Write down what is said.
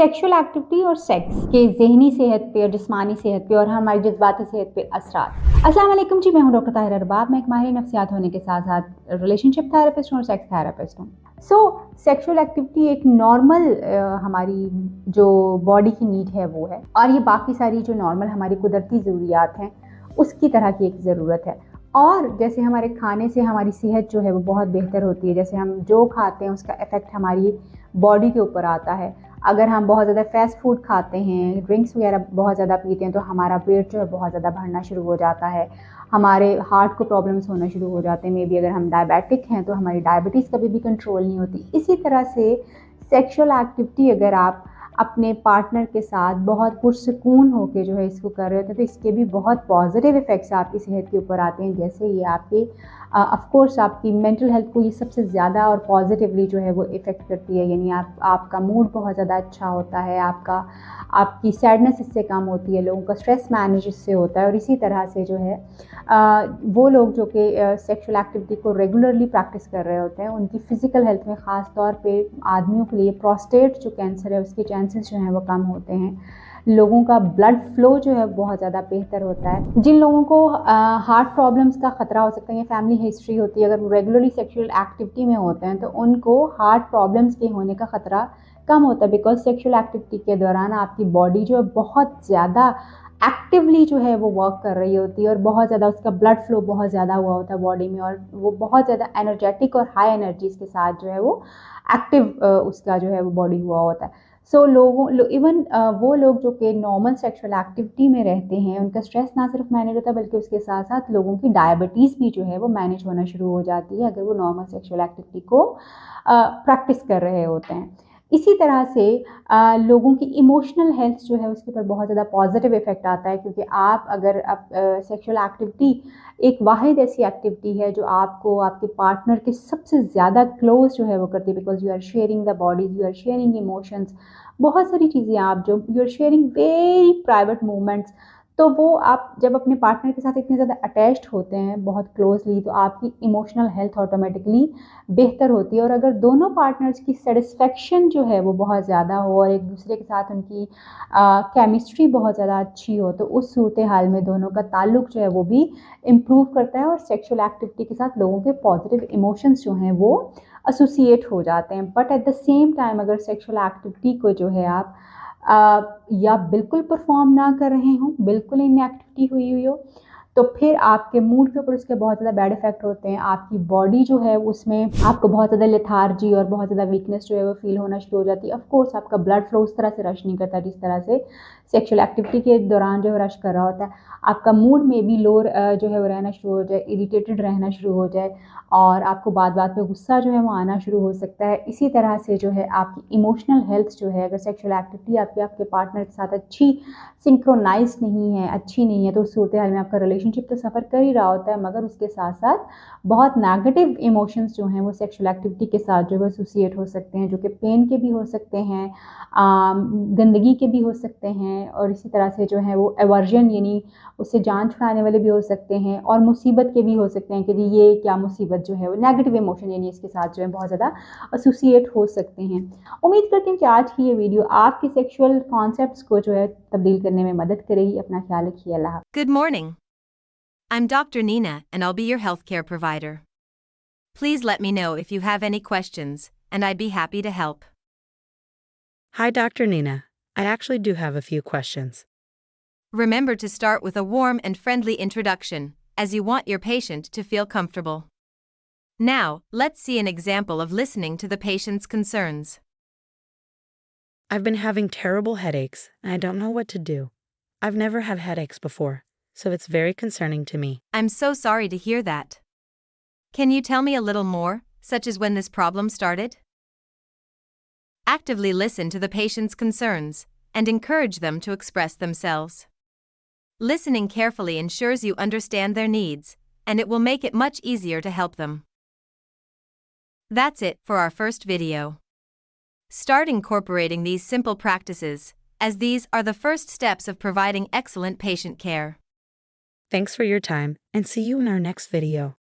Sexual activity और sex के ज़हनी सेहत पे और जिस्मानी सेहत पे और हमारी जज्बाती सेहत पे असरात। अस्सलाम वालेकुम जी, मैं हूं डॉक्टर ताहिरा अरबाब। मैं एक माहिर नफ्सियात होने के साथ साथ रिलेशनशिप थेरेपिस्ट हूं और सेक्स थेरेपिस्ट हूं। सेक्सुअल एक्टिविटी एक नॉर्मल हमारी जो बॉडी की नीड है वो है, और ये बाकी सारी जो नॉर्मल हमारी कुदरती ज़रूरियात हैं उसकी तरह की एक ज़रूरत है। और जैसे हमारे खाने से हमारी सेहत जो है वो बहुत बेहतर होती है, जैसे हम जो खाते हैं उसका इफ़ेक्ट हमारी बॉडी के ऊपर आता है। अगर हम बहुत ज़्यादा फ़ास्ट फूड खाते हैं, ड्रिंक्स वगैरह बहुत ज़्यादा पीते हैं, तो हमारा पेट जो है बहुत ज़्यादा भरना शुरू हो जाता है, हमारे हार्ट को प्रॉब्लम्स होना शुरू हो जाते हैं। मे बी अगर हम डायबिटिक हैं तो हमारी डायबिटीज़ कभी भी कंट्रोल नहीं होती। इसी तरह से सेक्सुअल एक्टिविटी अगर आप अपने पार्टनर के साथ बहुत पुरसकून होकर जो है इसको कर रहे होते हैं तो इसके भी बहुत पॉजिटिव इफ़ेक्ट्स आपकी सेहत के ऊपर आते हैं। जैसे ये आपकी ऑफ कोर्स आपकी मेंटल हेल्थ को ये सबसे ज़्यादा और पॉजिटिवली जो है वो इफ़ेक्ट करती है। यानी आपका मूड बहुत ज़्यादा अच्छा होता है, आपकी सैडनेस इससे कम होती है, लोगों का स्ट्रेस मैनेज इससे होता है। और इसी तरह से जो है वो लोग जो कि सेक्सुअल एक्टिविटी को रेगुलरली प्रैक्टिस कर रहे होते हैं उनकी फ़िज़िकल हेल्थ में ख़ास तौर पे आदमियों के लिए प्रोस्टेट जो कैंसर है उसके चांसेस जो हैं वो कम होते हैं। लोगों का ब्लड फ्लो जो है बहुत ज़्यादा बेहतर होता है। जिन लोगों को हार्ट प्रॉब्लम्स का ख़तरा हो सकता है या फैमिली हिस्ट्री होती है, अगर वो रेगुलरली सेक्सुअल एक्टिविटी में होते हैं तो उनको हार्ट प्रॉब्लम्स के होने का ख़तरा कम होता है। बिकॉज सेक्सुअल एक्टिविटी के दौरान आपकी बॉडी जो है बहुत ज़्यादा एक्टिवली जो है वो वर्क कर रही होती है और बहुत ज़्यादा उसका ब्लड फ्लो बहुत ज़्यादा हुआ होता है बॉडी में, और वो बहुत ज़्यादा एनर्जेटिक और हाई एनर्जीज़ के साथ जो है वो एक्टिव उसका जो है वो बॉडी हुआ होता है। इवन वो लोग जो कि नॉर्मल सेक्सुअल एक्टिविटी में रहते हैं उनका स्ट्रेस ना सिर्फ मैनेज होता है बल्कि उसके साथ साथ लोगों की डायबिटीज़ भी जो है वो मैनेज होना शुरू हो जाती है अगर वो नॉर्मल सेक्सुअल एक्टिविटी को प्रैक्टिस कर रहे होते हैं। इसी तरह से लोगों की इमोशनल हेल्थ जो है उसके ऊपर बहुत ज़्यादा पॉजिटिव इफ़ेक्ट आता है, क्योंकि आप सेक्सुअल एक्टिविटी एक वाहिद ऐसी एक्टिविटी है जो आपको आपके पार्टनर के सबसे ज़्यादा क्लोज जो है वो करती है। Because you are sharing the bodies, you are sharing emotions, बहुत सारी चीज़ें आप जो you are sharing very private moments. तो वो आप जब अपने पार्टनर के साथ इतने ज़्यादा अटैच्ड होते हैं बहुत क्लोजली तो आपकी इमोशनल हेल्थ ऑटोमेटिकली बेहतर होती है। और अगर दोनों पार्टनर्स की सेटिस्फेक्शन जो है वो बहुत ज़्यादा हो और एक दूसरे के साथ उनकी केमिस्ट्री बहुत ज़्यादा अच्छी हो तो उस सूरत हाल में दोनों का ताल्लुक जो है वो भी इम्प्रूव करता है और सेक्सुअल एक्टिविटी के साथ लोगों के पॉजिटिव इमोशंस जो हैं वो एसोसिएट हो जाते हैं। But at the same time अगर सेक्सुअल एक्टिविटी को जो है आप या बिल्कुल परफॉर्म ना कर रहे हों, बिल्कुल इनएक्टिविटी हुई हो, तो फिर आपके मूड के ऊपर उसके बहुत ज़्यादा बैड इफ़ेक्ट होते हैं। आपकी बॉडी जो है उसमें आपको बहुत ज़्यादा लेथार्जी और बहुत ज़्यादा वीकनेस जो है वो फील होना शुरू हो जाती है। ऑफ कोर्स आपका ब्लड फ्लो उस तरह से रश नहीं करता जिस तरह से सेक्सुअल एक्टिविटी के दौरान जो है रश कर रहा होता है। आपका मूड में भी लो जो है वो रहना शुरू हो जाए, इरिटेटेड रहना शुरू हो जाए और आपको बात बात पे गुस्सा जो है वो आना शुरू हो सकता है। इसी तरह से जो है आपकी इमोशनल हेल्थ जो है, अगर सेक्सुअल एक्टिविटी आपके पार्टनर के साथ अच्छी सिंक्रोनाइज नहीं है, अच्छी नहीं है, तो उस सूरत हाल में आपका रिलेशनशिप तो सफ़र कर ही रहा होता है मगर उसके साथ साथ बहुत नेगेटिव इमोशंस जो हैं वो सेक्सुअल एक्टिविटी के साथ जो है एसोसिएट हो सकते हैं, जो कि पेन के भी हो सकते हैं, गंदगी के भी हो सकते हैं, और इसी तरह से जो है वो एवर्जन यानी उससे जान छुड़ाने वाले भी हो सकते हैं और मुसीबत के भी हो सकते हैं कि जी ये क्या मुसीबत जो है वो नेगेटिव इमोशन यानी इसके साथ जो है बहुत ज़्यादा एसोसिएट हो सकते हैं। उम्मीद करती हूँ कि आज की ये वीडियो आपके सेक्सुअल कॉन्सेप्ट्स को जो है तब्दील करने में मदद करेगी। अपना ख्याल रखिए। अल्लाह। Good morning. I'm Dr. Nina, and I'll be your healthcare provider. Please let me know if you have any questions, and I'd be happy to help. Hi, Dr. Nina. I actually do have a few questions. Remember to start with a warm and friendly introduction, as you want your patient to feel comfortable. Now, let's see an example of listening to the patient's concerns. I've been having terrible headaches, and I don't know what to do. I've never had headaches before, so it's very concerning to me. I'm so sorry to hear that. Can you tell me a little more, such as when this problem started? Actively listen to the patient's concerns and encourage them to express themselves. Listening carefully ensures you understand their needs, and it will make it much easier to help them. That's it for our first video. Start incorporating these simple practices, as these are the first steps of providing excellent patient care. Thanks for your time, and see you in our next video.